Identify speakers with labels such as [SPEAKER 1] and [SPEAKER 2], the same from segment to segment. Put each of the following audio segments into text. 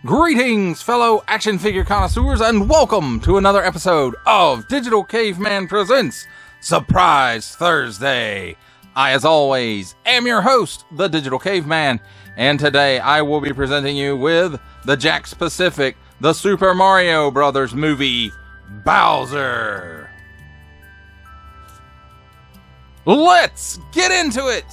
[SPEAKER 1] Greetings, fellow action figure connoisseurs, and welcome to another episode of Digital Caveman Presents Surprise Thursday. I, as always, am your host, the Digital Caveman, and today I will be presenting you with the Jakks Pacific, the Super Mario Brothers movie, Bowser. Let's get into it!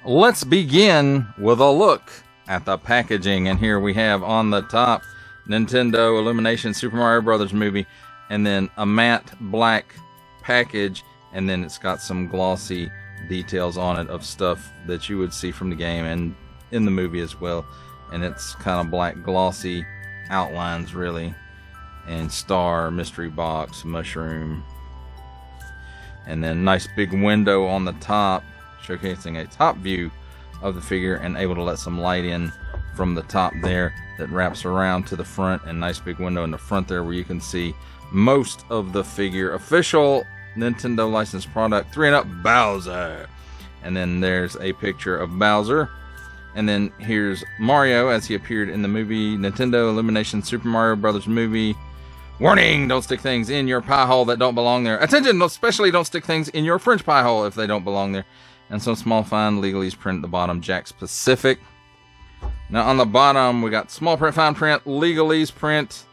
[SPEAKER 1] Let's begin with a look at the packaging, and here we have on the top Nintendo Illumination Super Mario Brothers movie, and then a matte black package, and then it's got some glossy details on it of stuff that you would see from the game and in the movie as well, and it's kind of black glossy outlines really, and star, mystery box, mushroom, and then nice big window on the top showcasing a top view of the figure and able to let some light in from the top there that wraps around to the front, and nice big window in the front there where you can see most of the figure. Official Nintendo licensed product, 3-and-up Bowser. And then there's a picture of Bowser, and then here's Mario as he appeared in the movie Nintendo Illumination Super Mario Brothers movie. Warning, don't stick things in your pie hole that don't belong there. Attention, especially don't stick things in your French pie hole if they don't belong there. And some small fine legalese print at the bottom, Jakks Pacific. Now on the bottom, we got small print, fine print, legalese print.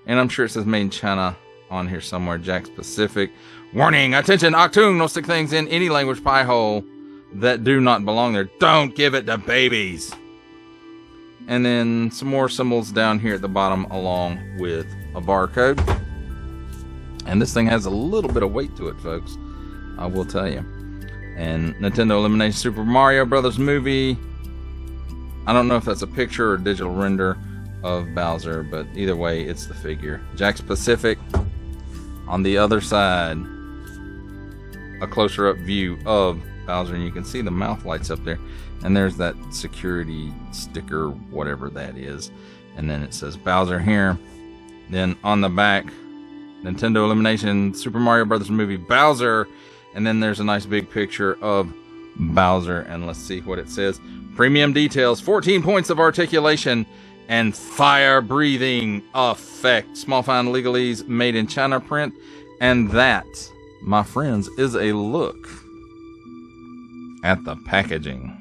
[SPEAKER 1] And I'm sure it says made in China on here somewhere, Jakks Pacific. Warning, attention, Octoon, don't stick things in any language pie hole that do not belong there. Don't give it to babies. And then some more symbols down here at the bottom along with a barcode. And this thing has a little bit of weight to it, folks, I will tell you. And Nintendo Illumination Super Mario Brothers movie. I don't know if that's a picture or digital render of Bowser, but either way, it's the figure. Jakks Pacific. On the other side, a closer up view of Bowser, and you can see the mouth lights up there. And there's that security sticker, whatever that is. And then it says Bowser here. Then on the back, Nintendo Illumination Super Mario Brothers movie, Bowser. And then there's a nice big picture of Bowser, and let's see what it says. Premium details, 14 points of articulation, and fire-breathing effect. Small fine legalese made in China print. And that, my friends, is a look at the packaging.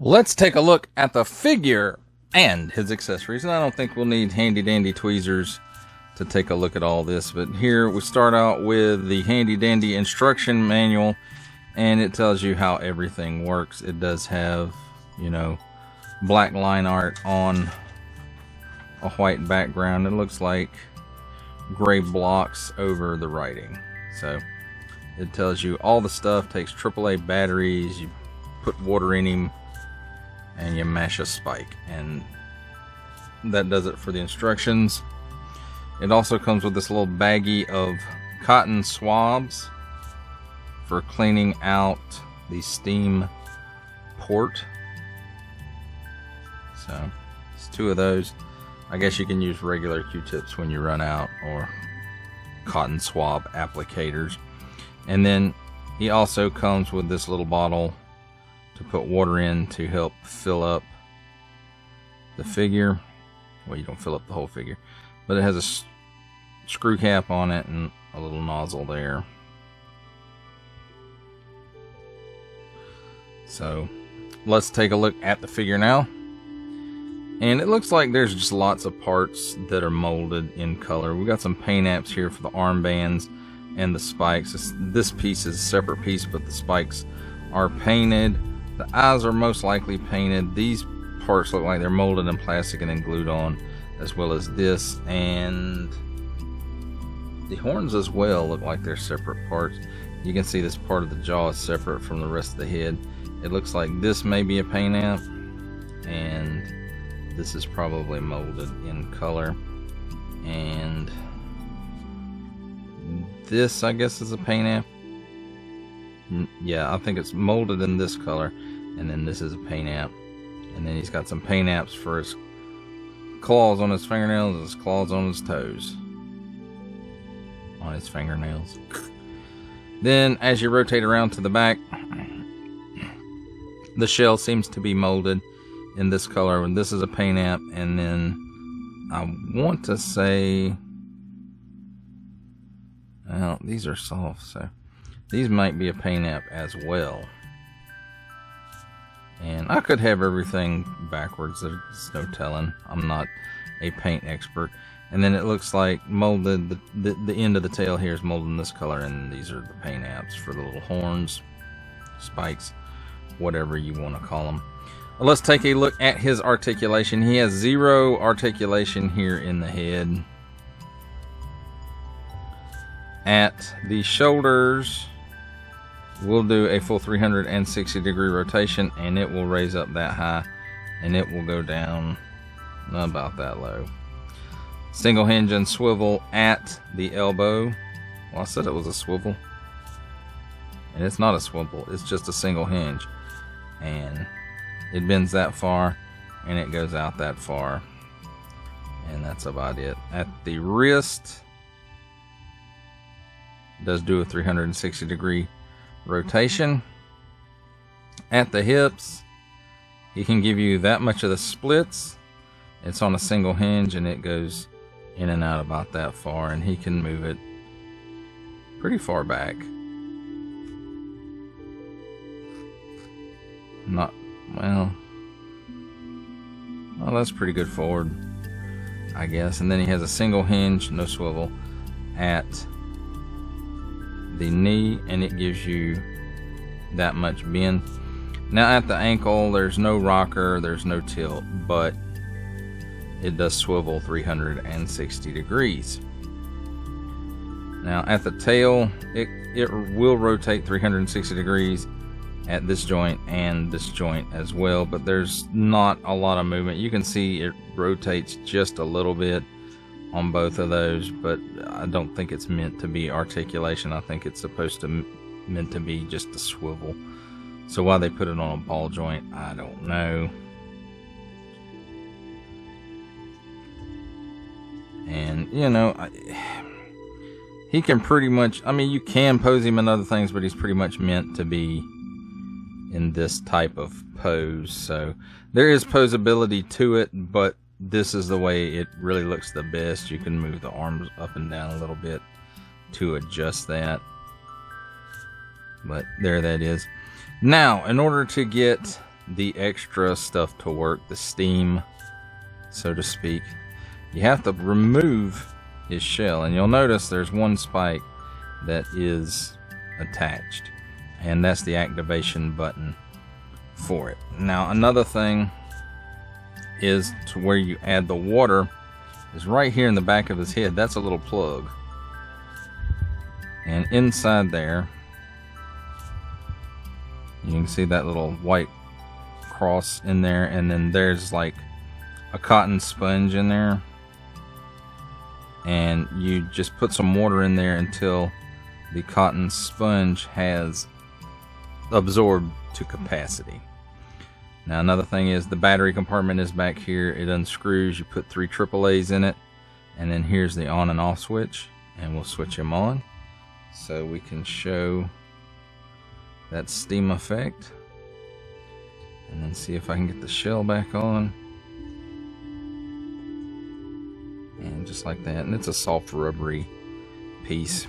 [SPEAKER 1] Let's take a look at the figure and his accessories. And I don't think we'll need handy-dandy tweezers to take a look at all this, but here we start out with the handy dandy instruction manual, and it tells you how everything works. It does have, you know, black line art on a white background. It looks like gray blocks over the writing. So it tells you all the stuff. Takes AAA batteries, you put water in him, and you mash a spike, and that does it for the instructions. It also comes with this little baggie of cotton swabs for cleaning out the steam port. So, it's 2 of those. I guess you can use regular Q-tips when you run out, or cotton swab applicators. And then he also comes with this little bottle to put water in to help fill up the figure. Well, you don't fill up the whole figure, but it has a screw cap on it and a little nozzle there. So let's take a look at the figure now. And it looks like there's just lots of parts that are molded in color. We got some paint apps here for the armbands and the spikes. This piece is a separate piece, but the spikes are painted. The eyes are most likely painted. These parts look like they're molded in plastic and then glued on, as well as this, and the horns as well look like they're separate parts. You can see this part of the jaw is separate from the rest of the head. It looks like this may be a paint app, and this is probably molded in color, and this I guess is a paint app. Yeah, I think it's molded in this color, and then this is a paint app, and then he's got some paint apps for his claws on his fingernails and his claws on his toes, on his fingernails. Then as you rotate around to the back, the shell seems to be molded in this color, and this is a paint app, and then I want to say, well, these are soft, so these might be a paint app as well. And I could have everything backwards, there's no telling. I'm not a paint expert. And then it looks like molded, the end of the tail here is molded in this color, and these are the paint apps for the little horns, spikes, whatever you want to call them. Let's take a look at his articulation. He has 0 articulation here in the head. At the shoulders, we'll do a full 360 degree rotation, and it will raise up that high, and it will go down about that low. Single hinge and swivel at the elbow. Well, I said it was a swivel, and it's not a swivel, it's just a single hinge, and it bends that far and it goes out that far, and that's about it. At the wrist, does do a 360 degree rotation. At the hips, he can give you that much of the splits. It's on a single hinge, and it goes in and out about that far, and he can move it pretty far back. Not well, that's pretty good forward, I guess. And then he has a single hinge, no swivel, at the knee, and it gives you that much bend. Now at the ankle, there's no rocker, there's no tilt, but it does swivel 360 degrees. Now at the tail, it will rotate 360 degrees at this joint and this joint as well, but there's not a lot of movement. You can see it rotates just a little bit on both of those, but I don't think it's meant to be articulation. I think it's supposed to meant to be just a swivel. So why they put it on a ball joint, I don't know. And you know, he can pretty much, I mean, you can pose him in other things, but he's pretty much meant to be in this type of pose. So there is posability to it, but this is the way it really looks the best. You can move the arms up and down a little bit to adjust that, but there that is. Now in order to get the extra stuff to work, the steam, so to speak, you have to remove his shell, and you'll notice there's one spike that is attached, and that's the activation button for it. Now another thing is to where you add the water is right here in the back of his head. That's a little plug, and inside there you can see that little white cross in there, and then there's like a cotton sponge in there, and you just put some water in there until the cotton sponge has absorbed to capacity. Now another thing is the battery compartment is back here. It unscrews, you put 3 AAAs in it, and then here's the on and off switch, and we'll switch them on so we can show that steam effect, and then see if I can get the shell back on, and just like that. And it's a soft rubbery piece.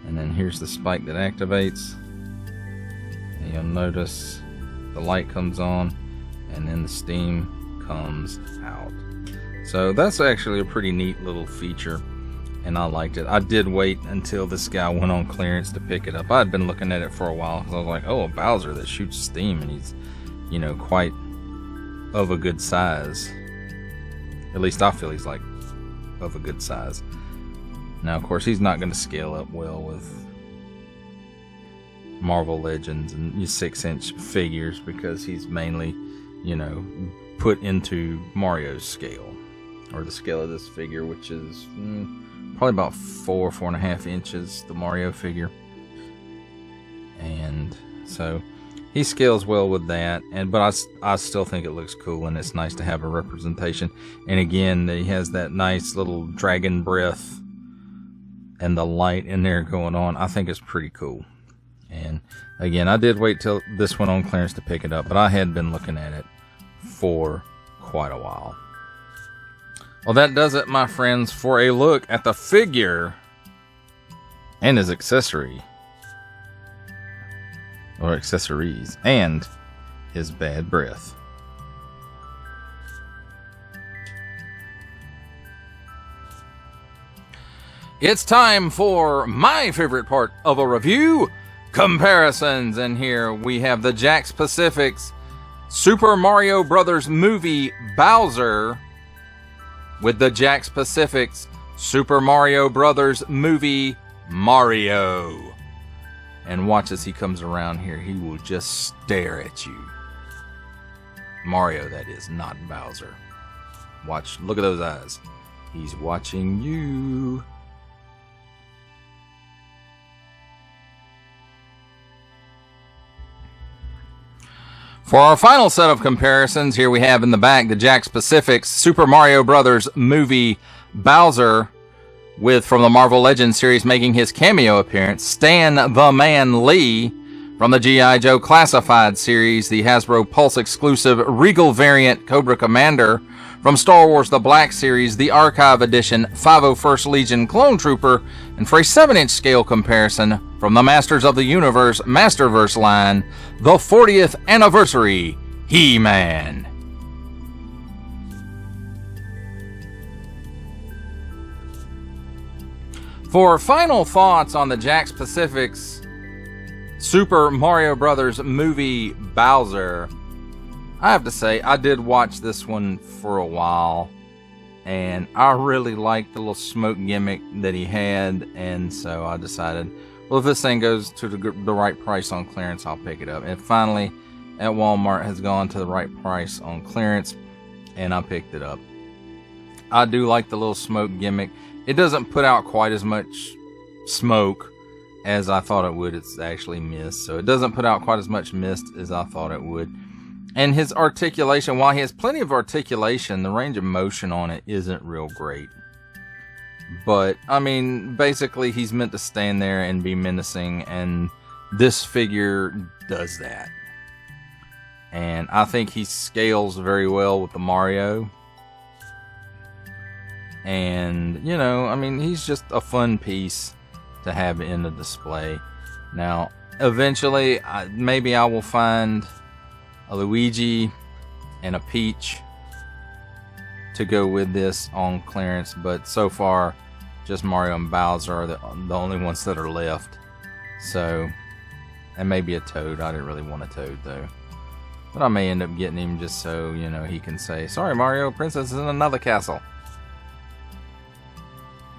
[SPEAKER 1] And then here's the spike that activates, and you'll notice the light comes on and then the steam comes out. So that's actually a pretty neat little feature, and I liked it. I did wait until this guy went on clearance to pick it up. I had been looking at it for a while because I was like, oh, a Bowser that shoots steam, and he's, you know, quite of a good size. At least I feel he's like of a good size. Now of course he's not going to scale up well with Marvel Legends and 6-inch figures, because he's mainly, you know, put into Mario's scale, or the scale of this figure, which is probably about 4.5 inches, the Mario figure. And so he scales well with that, but I still think it looks cool, and it's nice to have a representation. And again, he has that nice little dragon breath and the light in there going on. I think it's pretty cool. And again, I did wait till this went on clearance to pick it up, but I had been looking at it for quite a while. Well, that does it, my friends, for a look at the figure and his accessory, or accessories, and his bad breath. It's time for my favorite part of a review, comparisons. And here we have the Jakks Pacific's Super Mario Brothers movie Bowser with the Jakks Pacific's Super Mario Brothers movie Mario. And watch as he comes around here. He will just stare at you. Mario, that is, not Bowser. Watch, look at those eyes. He's watching you. For our final set of comparisons, here we have in the back the Jakks Pacific's Super Mario Brothers movie Bowser, with, from the Marvel Legends series, making his cameo appearance, Stan the Man Lee. From the G.I. Joe Classified series, the Hasbro Pulse exclusive Regal variant Cobra Commander. From Star Wars The Black Series, the Archive Edition 501st Legion Clone Trooper. And for a 7-inch scale comparison, from the Masters of the Universe Masterverse line, the 40th Anniversary He-Man. For final thoughts on the Jakks Pacific's Super Mario Brothers movie Bowser, I have to say I did watch this one for a while, and I really liked the little smoke gimmick that he had, and so I decided, well, if this thing goes to the right price on clearance, I'll pick it up. And finally, at Walmart, has gone to the right price on clearance, and I picked it up. I do like the little smoke gimmick. It doesn't put out quite as much smoke as I thought it would. It's actually mist, so it doesn't put out quite as much mist as I thought it would. And his articulation, while he has plenty of articulation, the range of motion on it isn't real great. But, I mean, basically he's meant to stand there and be menacing, and this figure does that. And I think he scales very well with the Mario. And, you know, I mean, he's just a fun piece to have in the display. Now, eventually, maybe I will find a Luigi and a Peach to go with this on clearance, but so far, just Mario and Bowser are the only ones that are left. So, and maybe a Toad. I didn't really want a Toad, though. But I may end up getting him just so, you know, he can say, "Sorry, Mario, Princess is in another castle."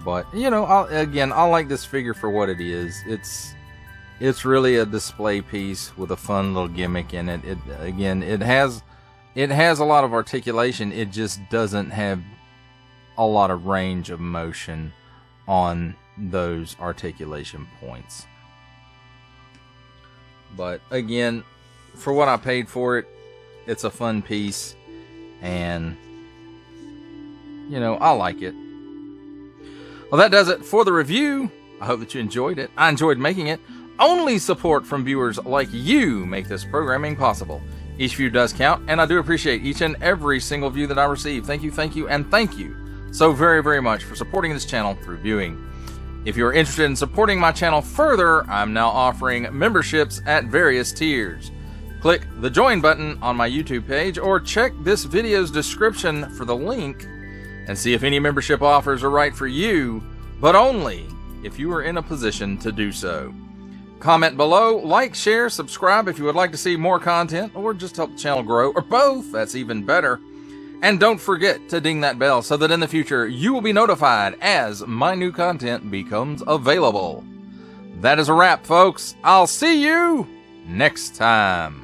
[SPEAKER 1] But, you know, I like this figure for what it is. It's really a display piece with a fun little gimmick in it. It has a lot of articulation. It just doesn't have a lot of range of motion on those articulation points. But again, for what I paid for it, it's a fun piece, and you know, I like it. Well, that does it for the review. I hope that you enjoyed it. I enjoyed making it. Only support from viewers like you make this programming possible. Each view does count, and I do appreciate each and every single view that I receive. Thank you, and thank you so very, very much for supporting this channel through viewing. If you're interested in supporting my channel further, I'm now offering memberships at various tiers. Click the join button on my YouTube page, or check this video's description for the link and see if any membership offers are right for you, but only if you are in a position to do so. Comment below, like, share, subscribe if you would like to see more content, or just help the channel grow, or both, that's even better. And don't forget to ding that bell so that in the future you will be notified as my new content becomes available. That is a wrap, folks. I'll see you next time.